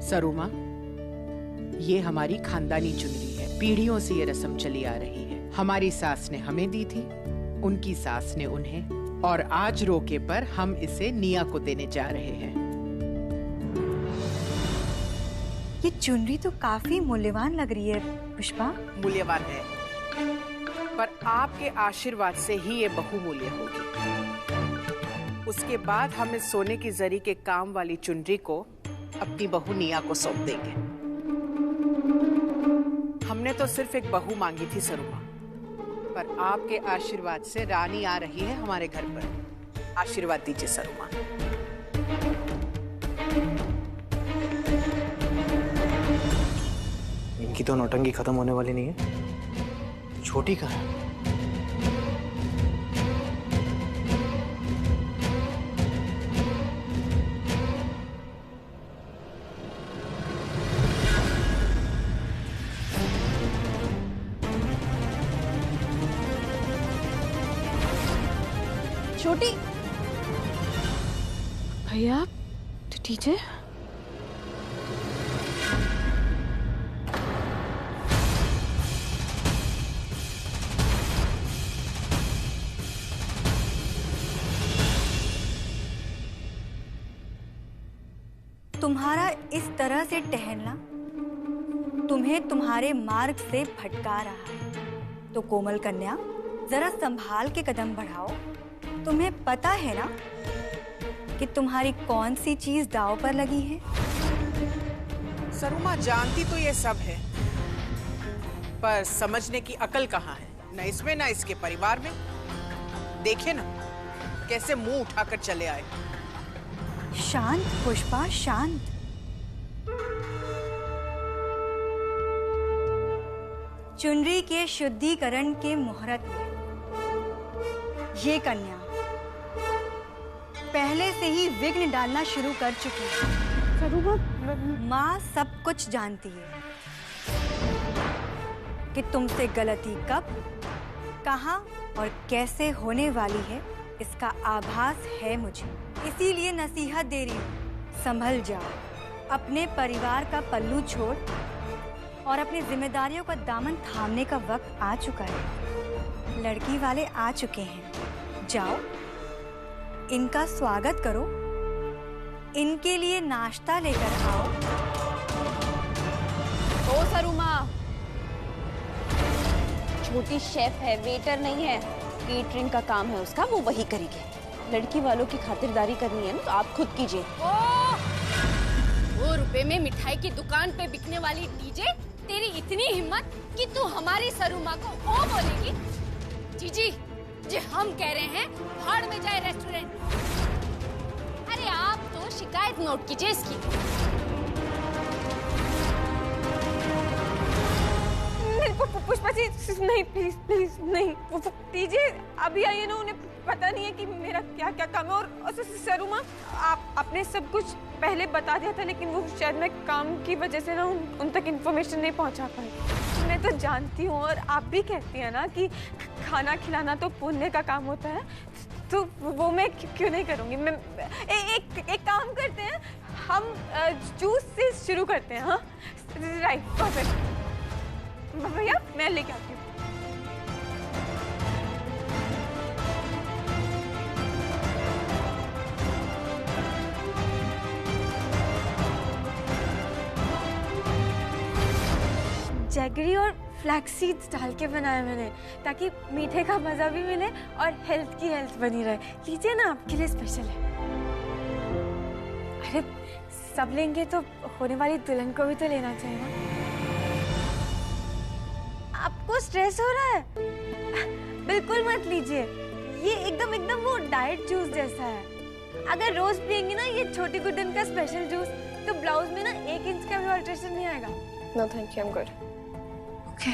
सरुमा, ये हमारी खानदानी चुनरी है। पीढ़ियों से ये रस्म चली आ रही है। हमारी सास ने हमें दी थी, उनकी सास ने उन्हें, और आज रोके पर हम इसे निया को देने जा रहे हैं। ये चुनरी तो काफी मूल्यवान लग रही है पुष्पा। मूल्यवान है, पर आपके आशीर्वाद से ही ये बहुमूल्य होगी। उसके बाद हम इस सोने की जरी के काम वाली चुनरी को अपनी बहू निया को सौंप देंगे। हमने तो सिर्फ एक बहू मांगी थी सरुमा, पर आपके आशीर्वाद से रानी आ रही है हमारे घर पर। आशीर्वाद दीजिए सरुमा। इनकी तो नौटंकी खत्म होने वाली नहीं है। छोटी कहाँ है? छोटी भैया, तो टीचर तुम्हारा इस तरह से टहलना तुम्हें तुम्हारे मार्ग से भटका रहा है, तो कोमल कन्या जरा संभाल के कदम बढ़ाओ। तुम्हें पता है ना कि तुम्हारी कौन सी चीज दांव पर लगी है? सरुमा जानती तो ये सब है, पर समझने की अकल कहाँ है, न इसमें न इसके परिवार में। देखे ना कैसे मुंह उठाकर चले आए। शांत पुष्पा, शांत। चुनरी के शुद्धिकरण के मुहूर्त में ये कन्या पहले से ही विघ्न डालना शुरू कर चुकी है। माँ सब कुछ जानती है कि तुमसे गलती कब, कहाँ और कैसे होने वाली है, इसका आभास है मुझे। इसीलिए नसीहत दे रही हूँ, संभल जाओ। अपने परिवार का पल्लू छोड़ और अपनी जिम्मेदारियों का दामन थामने का वक्त आ चुका है। लड़की वाले आ चुके हैं, जाओ इनका स्वागत करो, इनके लिए नाश्ता लेकर आओ। ओ सरुमा, छोटी शेफ है, वेटर नहीं है। केटरिंग का काम है उसका, वो वही करेगी। लड़की वालों की खातिरदारी करनी है ना, तो आप खुद कीजिए। ₹2 में मिठाई की दुकान पे बिकने वाली डीजे, तेरी इतनी हिम्मत कि तू हमारी सरुमा को ओ बोलेगी? जीजी जी, हम कह रहे हैं भाड़ में जाए रेस्टोरेंट। अरे आप तो शिकायत नोट कीजिए इसकी। पुष्पा जी नहीं, प्लीज प्लीज नहीं। दीजिए, अभी आइए ना, उन्हें पता नहीं है कि मेरा क्या क्या काम है। और सरुमा, आपने सब कुछ पहले बता दिया था, लेकिन वो शायद मैं काम की वजह से ना उन तक इन्फॉर्मेशन नहीं पहुंचा पाई। मैं तो जानती हूँ, और आप भी कहती हैं ना कि खाना खिलाना तो पुण्य का काम होता है, तो वो मैं क्यों नहीं करूँगी। मैं एक काम करते हैं, हम जूस से शुरू करते हैं। हाँ राइट, परफेक्ट। भैया मैं लेके आती हूँ। जैगरी और फ्लैक्स सीड्स डाल के बनाया मैंने, ताकि मीठे का मजा भी मिले और हेल्थ की हेल्थ बनी रहे। लीजिए ना, आपके लिए स्पेशल है। अरे सब लेंगे तो होने वाली दुल्हन को भी तो लेना चाहिए ना। आपको स्ट्रेस हो रहा है? बिल्कुल मत लीजिए, ये एकदम वो डाइट जूस जैसा है। अगर रोज पियेंगे ना ये छोटी गुड्डन का स्पेशल जूस, तो ब्लाउज में ना 1 इंच का भी अल्ट्रेशन नहीं आएगा। No thank you, I am good. Okay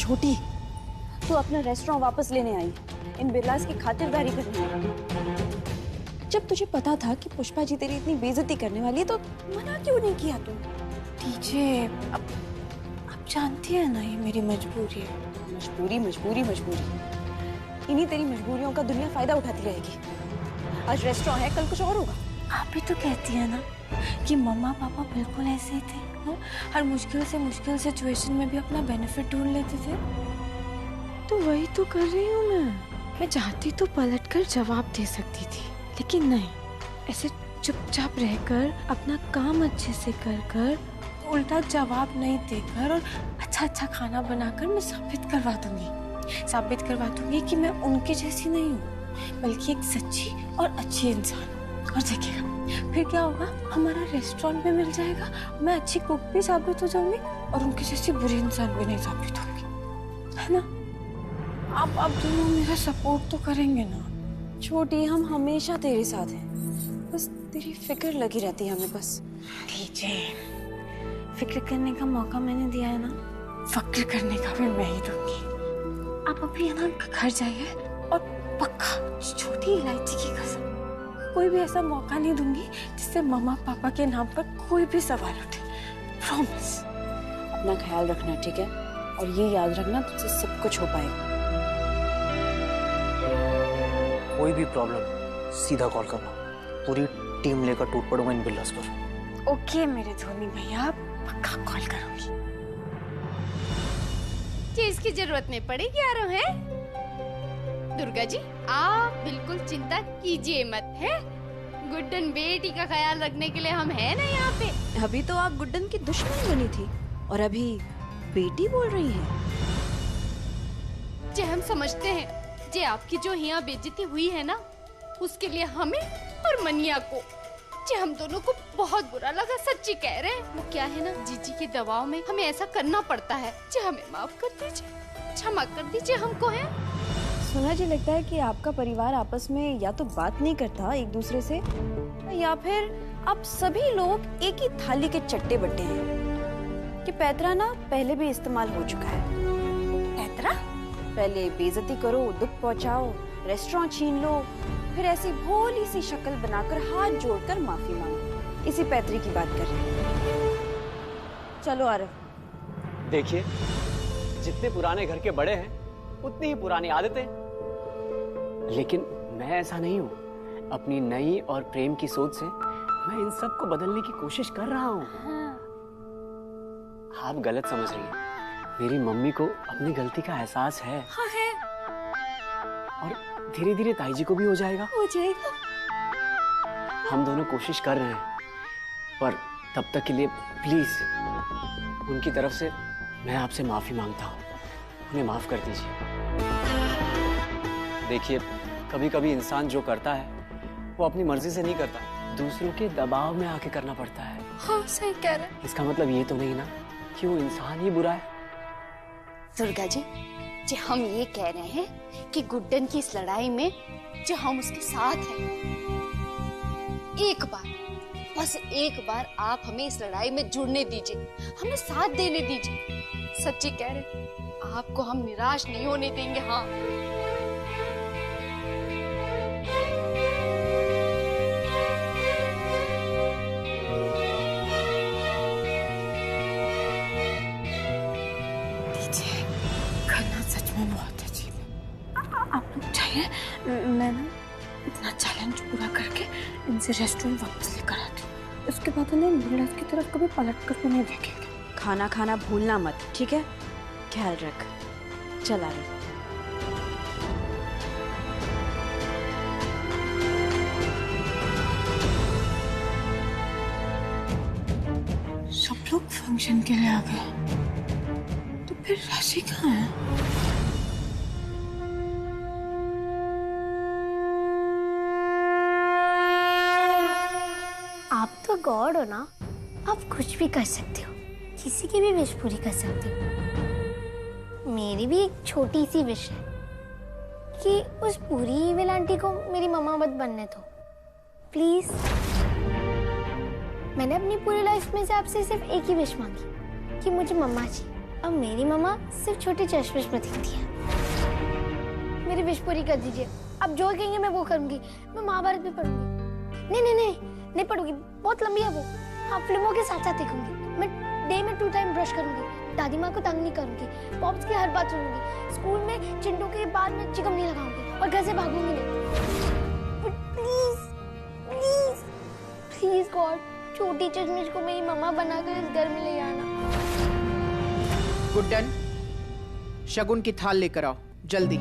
छोटी, तू अपना रेस्टोरेंट वापस लेने आई इन बिरलास की खातिरदारी करने। जब तुझे पता था कि पुष्पा जी तेरी इतनी बेइज्जती करने वाली है तो मना क्यों नहीं किया तू? डीजे, अब जानती है ना ये मेरी मजबूरी है। मजबूरी मजबूरी मजबूरी, इन्हीं तेरी मजबूरियों का दुनिया फायदा उठाती रहेगी। आज रेस्टोरेंट है, कल कुछ और होगा। आप भी तो कहती है ना कि मम्मा पापा बिल्कुल ऐसे ही थे, हाँ? हर मुश्किल सिचुएशन में भी अपना बेनिफिट ढूंढ लेते थे। तो वही तो कर रही हूँ मैं चाहती तो पलटकर जवाब दे सकती थी, लेकिन नहीं, ऐसे चुपचाप रहकर अपना काम अच्छे से कर उल्टा जवाब नहीं देकर और अच्छा खाना बनाकर मैं साबित करवा दूंगी कि मैं उनके जैसी नहीं हूँ, बल्कि एक सच्ची और अच्छी इंसान। और देखिएगा फिर क्या होगा, हमारा रेस्टोरेंट भी मिल जाएगा, मैं अच्छी कुक भी साबित हो जाऊंगी और उनकी जैसी बुरी इंसान भी नहीं साबित होंगी, है ना? आप दोनों मेरा सपोर्ट तो करेंगे ना? छोटी, हम हमेशा तेरे साथ हैं, बस तेरी फिक्र लगी रहती है हमें। बस फिक्र करने का मौका मैंने दिया है ना, फक्र करने का भी मैं ही दूंगी। आप अभी है ना घर जाइए और पक्का छोटी इलायची की कसम कोई भी ऐसा मौका नहीं दूंगी जिससे मम्मा पापा के नाम पर कोई भी सवाल उठे। प्रॉमिस। अपना ख्याल रखना, ठीक है? और ये याद रखना, तुझसे सब कुछ हो पाएगा। कोई भी प्रॉब्लम सीधा कॉल करना, पूरी टीम लेकर टूट पड़ूंगा इन बिल्लास पर। ओके मेरे धोनी भैया, पक्का कॉल करूंगी। चीज की जरूरत नहीं पड़ेगी यारों, है? दुर्गा जी आप बिल्कुल चिंता कीजिए मत, है? गुड्डन बेटी का ख्याल रखने के लिए हम हैं ना यहाँ पे। अभी तो आप गुड्डन की दुश्मन बनी थी और अभी बेटी बोल रही है। जे हम समझते हैं जे आपकी जो यहाँ बेइज्जती हुई है ना, उसके लिए हमें और मनिया को, जे हम दोनों को बहुत बुरा लगा, सच्ची कह रहे हैं। वो क्या है ना, जीजी के दबाव में हमें ऐसा करना पड़ता है। जे हमें माफ कर दीजिए, क्षमा कर दीजिए हमको, है? सुना जी, लगता है कि आपका परिवार आपस में या तो बात नहीं करता एक दूसरे से, या फिर आप सभी लोग एक ही थाली के चट्टे बट्टे हैं। कि पैतरा ना पहले भी इस्तेमाल हो चुका है। पैतरा? पहले बेइज्जती करो, दुख पहुंचाओ, रेस्टोरेंट छीन लो, फिर ऐसी भोली सी शक्ल बनाकर हाथ जोड़कर माफी मांगो। इसी पैतरे की बात कर रहे हैं। चलो आरव। देखिए, जितने पुराने घर के बड़े हैं उतनी ही पुरानी आदतें। लेकिन मैं ऐसा नहीं हूँ। अपनी नई और प्रेम की सोच से मैं इन सब को बदलने की कोशिश कर रहा हूँ। आप गलत समझ रही हैं। मेरी मम्मी को अपनी गलती का एहसास है। हाँ है। और धीरे धीरे ताई जी को भी हो जाएगा। हम दोनों कोशिश कर रहे हैं, पर तब तक के लिए प्लीज उनकी तरफ से मैं आपसे माफी मांगता हूँ। उन्हें माफ कर दीजिए। देखिए, कभी कभी इंसान जो करता है वो अपनी मर्जी से नहीं करता, दूसरों के दबाव में आके करना पड़ता है। हाँ सही कह रहे हैं। इसका मतलब ये तो नहीं ना कि वो इंसान ही बुरा है। दुर्गा जी, जो हम ये कह रहे हैं कि गुड्डन की इस लड़ाई में जो हम उसके साथ हैं, एक बार, बस एक बार आप हमें इस लड़ाई में जुड़ने दीजिए, हमें साथ देने दीजिए। सच्ची कह रहे, आपको हम निराश नहीं होने देंगे। हाँ करना सच में बहुत अजीब है। आप लोग चाहिए मैं ना अपना चैलेंज पूरा करके इनसे रेस्टोरेंट वापस लेकर आती हूँ। उसके बाद उन्हें बिल्लास की तरफ कभी पलट कर तो नहीं देखेंगे। खाना खाना भूलना मत, ठीक है? ख्याल रख। चला रहे। सब लोग फंक्शन के लिए आ गए, तो फिर राशि कहाँ है? आप तो गॉड हो ना, आप कुछ भी कर सकते हो, किसी की भी विश पूरी कर सकते हो। मेरी भी एक छोटी सी विश है कि उस पूरी इविल आंटी को मेरी मम्मा मत बनने दो, प्लीज। मैंने अपनी पूरी लाइफ में से आपसे सिर्फ एक ही विश मांगी कि मुझे मम्मा चाहिए, अब मेरी मम्मा सिर्फ छोटे चश्मिश में दिखती है। मेरी विश पूरी कर दीजिए। अब जो कहेंगे मैं वो करूंगी। मैं महाभारत भी पढ़ूंगी। नहीं पढ़ूंगी, बहुत लंबी है वो। हाँ, फिल्मों के साथ साथ देखूंगी। मैं डे में 2 टाइम ब्रश करूंगी। दादी माँ को तंग नहीं करूंगी। पॉप्स की हर बात सुनूंगी। स्कूल में चिंटू के बाद में चिकम नहीं लगाऊंगी और घर से भागूंगी नहीं। बट प्लीज गॉड, छोटी चश्मिश को मेरी मम्मा बनाकर इस घर में ले आना। Good done. शगुन की थाल लेकर आओ जल्दी।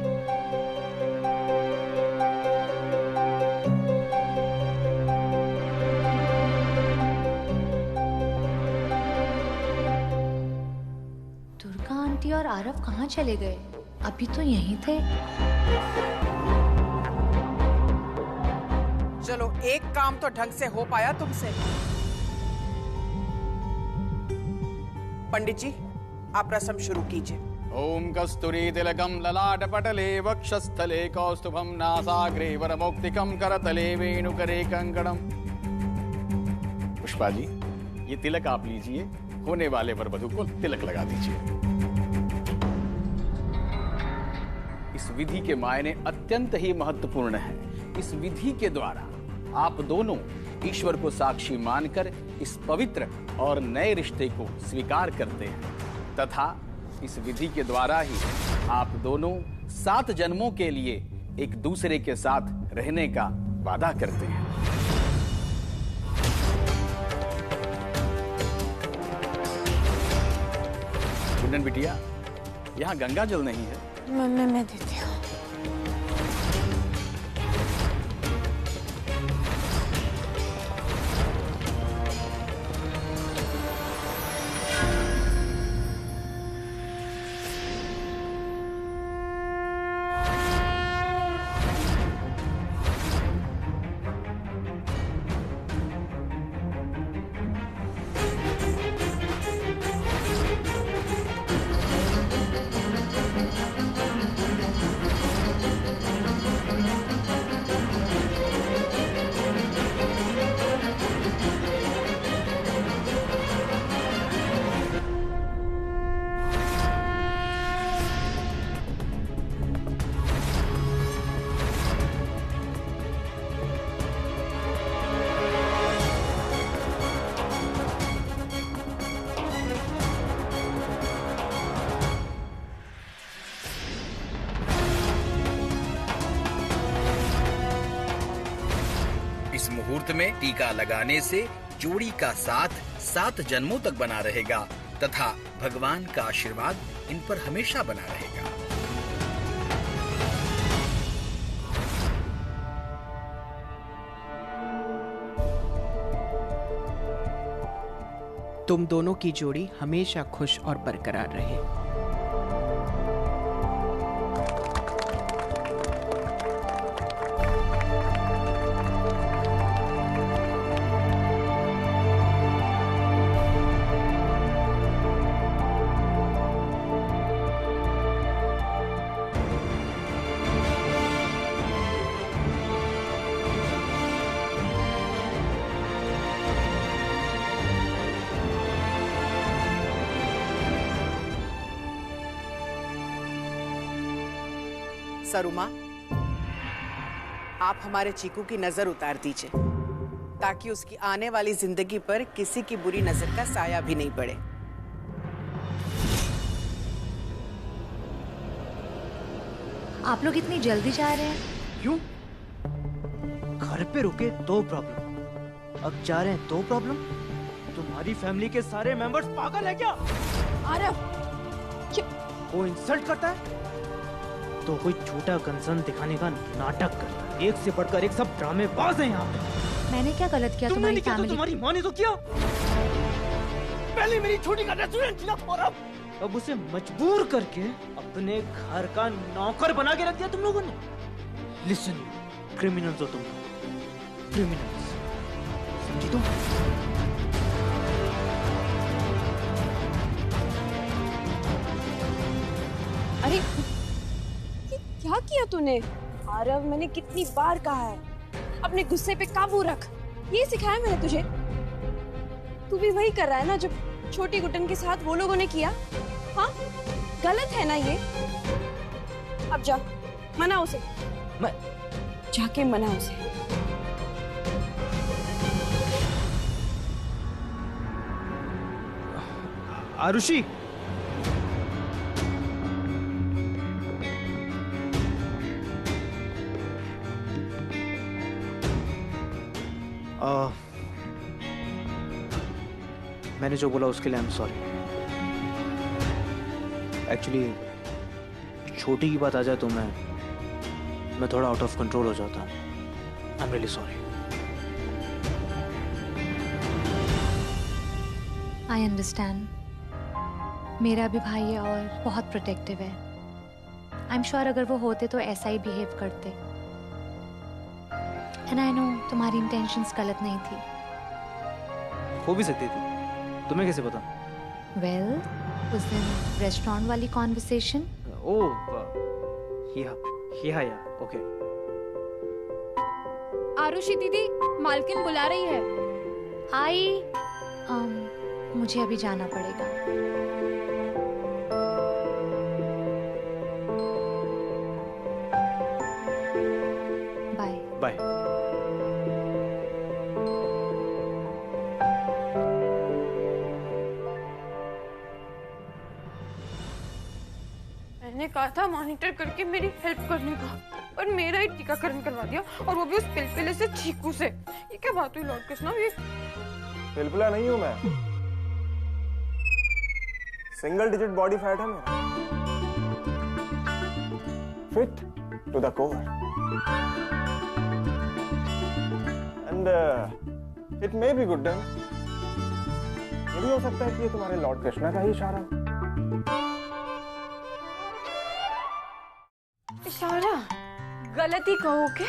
दुर्गा आंटी और आरव कहाँ चले गए? अभी तो यहीं थे। चलो, एक काम तो ढंग से हो पाया तुमसे। पंडित जी, आप रस्म शुरू कीजिए। ओम कस्तूरी तिलकम ललाट पटले वक्षस्थले कौस्तुभम नासाग्रे वरमौक्तिकम करतले वेणुकरे कंकणम। पुष्पा जी, ये तिलक आप लीजिए। होने वाले वरवधू को तिलक लगा दीजिए। इस विधि के मायने अत्यंत ही महत्वपूर्ण है। इस विधि के द्वारा आप दोनों ईश्वर को साक्षी मानकर इस पवित्र और नए रिश्ते को स्वीकार करते हैं तथा इस विधि के द्वारा ही आप दोनों 7 जन्मों के लिए एक दूसरे के साथ रहने का वादा करते हैं। गुंडन बिटिया, यहाँ गंगा जल नहीं है। मैं देती हूँ। इस मुहूर्त में टीका लगाने से जोड़ी का साथ 7 जन्मों तक बना रहेगा तथा भगवान का आशीर्वाद इन पर हमेशा बना रहेगा। तुम दोनों की जोड़ी हमेशा खुश और बरकरार रहे। सरुमा, आप हमारे चीकू की नजर उतार दीजिए ताकि उसकी आने वाली जिंदगी पर किसी की बुरी नजर का साया भी नहीं पड़े। आप लोग इतनी जल्दी जा रहे हैं? क्यों? घर पे रुके तो प्रॉब्लम, अब जा रहे हैं तो प्रॉब्लम। तुम्हारी फैमिली के सारे मेंबर्स पागल है क्या? आरव, वो इंसल्ट करता है तो कोई छोटा कंसर्न दिखाने का नाटक करता है। एक से बढ़कर एक सब ड्रामेबाज हैं यहाँ पे। मैंने क्या गलत किया? तुमने किया तो तुम्हारी माँ ने तो किया। पहले मेरी छोटी का रेस्टोरेंट खिला और अब उसे मजबूर करके अपने घर का नौकर बना के रख दिया तुम लोगों ने। लिसन, क्रिमिनल्स हो तुम, क्रिमिनल्स, समझी तुम? अरे क्या किया तूने? आरव, मैंने कितनी बार कहा है अपने गुस्से पे काबू रख। ये सिखाया मैंने तुझे। तू भी वही कर रहा है ना जो छोटी गुटन के साथ वो लोगों ने किया। हाँ गलत है ना ये। अब जा मना उसे। मैं जाके मना उसे। आरुषि, मैंने जो बोला उसके लिए आई एम सॉरी। एक्चुअली छोटी की बात आ जाए तो मैं थोड़ा आउट ऑफ कंट्रोल हो जाता हूँ। I am really sorry. I understand. मेरा भी भाई है और बहुत प्रोटेक्टिव है। आई एम श्योर अगर वो होते तो ऐसा ही बिहेव करते। एंड आई नो तुम्हारी इंटेंशंस गलत नहीं थी। हो भी सकती थी, तुम्हें कैसे पता? वेल उस दिन रेस्टोरेंट वाली कॉन्वर्सेशन। ओह या ओके। आरुषि दीदी, मालकिन बुला रही है। मुझे अभी जाना पड़ेगा। Bye bye. मैंने कहा था मॉनिटर करके मेरी हेल्प करने का, पर मेरा ही टीकाकरण करवा दिया, और वो भी उस पिलपिले से चीकू से। ये क्या बात हुई लॉर्ड कृष्णा? ये पिलपिला नहीं हूं मैं, सिंगल डिजिट बॉडी फैट है मेरा, fit to the core, and it may be good done. ये भी हो सकता है कि ये तुम्हारे लॉर्ड कृष्णा का ही इशारा। इशारा गलती कहो के?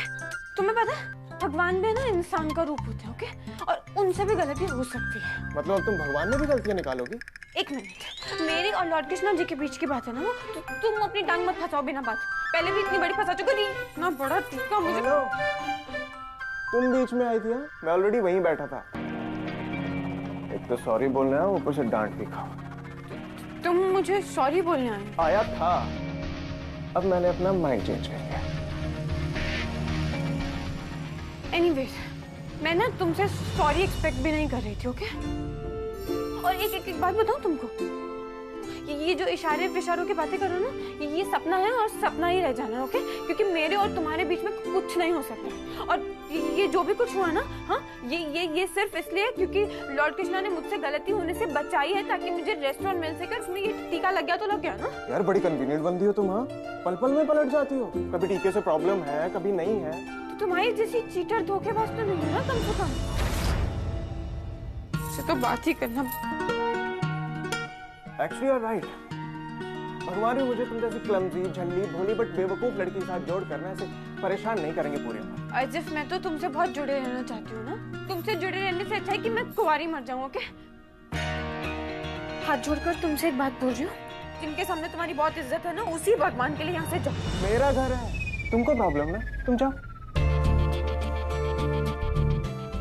तुम्हें पता है भगवान भी ना इंसान का रूप होते हैं, ओके? और उनसे भी गलती हो सकती है। मतलब तुम भगवान में भी गलतियां निकालोगी? एक मिनट, मेरी और लॉर्ड कृष्णा जी के बीच की बात है ना वो, तो तुम अपनी टांग मत फंसाओ बिना बात। पहले भी इतनी बड़ी फंसा चुकी थी ना, बड़ा टीका मुझे। तुम बीच में आई थी? मैं ऑलरेडी वहीं बैठा था। एक तो सॉरी बोलना है, ऊपर से डांट भी खाओ। तुम मुझे सॉरी बोलने आया था, अब मैंने अपना माइंड चेंज कर लिया। एनीवेज, मैं ना तुमसे सॉरी एक्सपेक्ट भी नहीं कर रही थी, ओके? और एक बात बताऊं तुमको, ये जो इशारे विशारों की बातें करो ना, ये सपना है और सपना ही रह जाना है, ओके? क्योंकि मेरे और तुम्हारे बीच में कुछ नहीं हो सकता। और ये जो भी कुछ हुआ ना, हाँ, ये सिर्फ इसलिए क्योंकि लॉर्ड कृष्णा ने मुझसे गलती होने से बचाई है, ताकि मुझे रेस्टोरेंट मिल सके। उसमें ये टीका लग गया तो लग गया ना। यार बड़ी कन्वीनियंट बंदी हो तुम। हाँ, पल पल में पलट जाती हो। कभी टीके से प्रॉब्लम है, कभी नहीं है। तो तुम्हारी जैसी चीटर धोखेबाज तो नहीं है ना कम से कम। इससे तो बात ही करना। Actually you are right. भगवान भी मुझे तुम जैसी क्लमजी, झल्ली, भोली बट बेवकूफ लड़की के साथ जोड़ करना, ऐसे परेशान नहीं करेंगे पूरी उम्र। अजिफ, मैं तो तुमसे बहुत जुड़े रहना चाहती हूँ ना। तुमसे जुड़े रहने से अच्छा है कि मैं कुंवारी मर जाऊँ, ओके? हाथ जोड़कर तुमसे एक बात बोल रही हूँ, जिनके सामने तुम्हारी बहुत इज्जत है ना, उसी भगवान के लिए यहाँ से जाओ। मेरा घर है, तुमको प्रॉब्लम ना, तुम जाओ।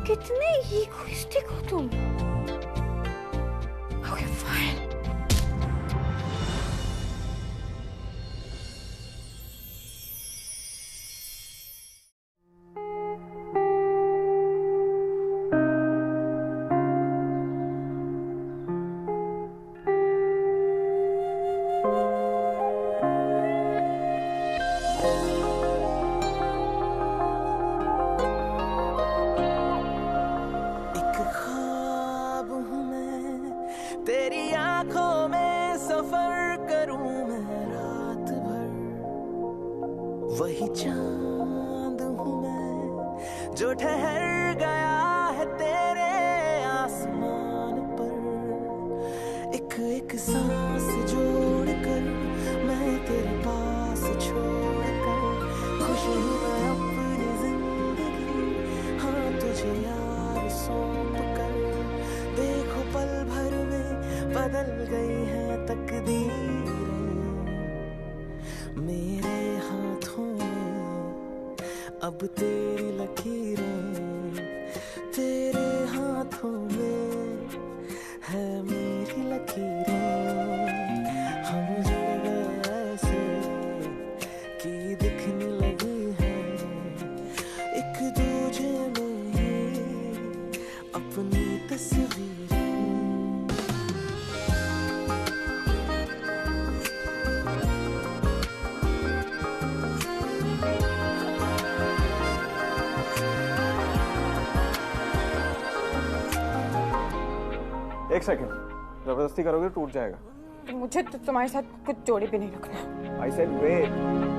कितने इगोइस्टिक हो तुम। Okay fine. वही चांद हूँ मैं जो ठहर गया है तेरे आसमान पर। एक एक सांस जोड़कर मैं तेरे पास छोड़कर खुश हूँ मैं अपनी जिंदगी। हाँ तुझे यार सौंप कर देखो पल भर में बदल गई है तकदीरें। मेरे हाथों में अब तेरी लकीरें, तेरे हाथों में है मेरी लकीरें। एक सेकंड, जबरदस्ती करोगे टूट जाएगा। तो मुझे तो तुम्हारे साथ कुछ जोड़ी भी नहीं रखना। I said wait.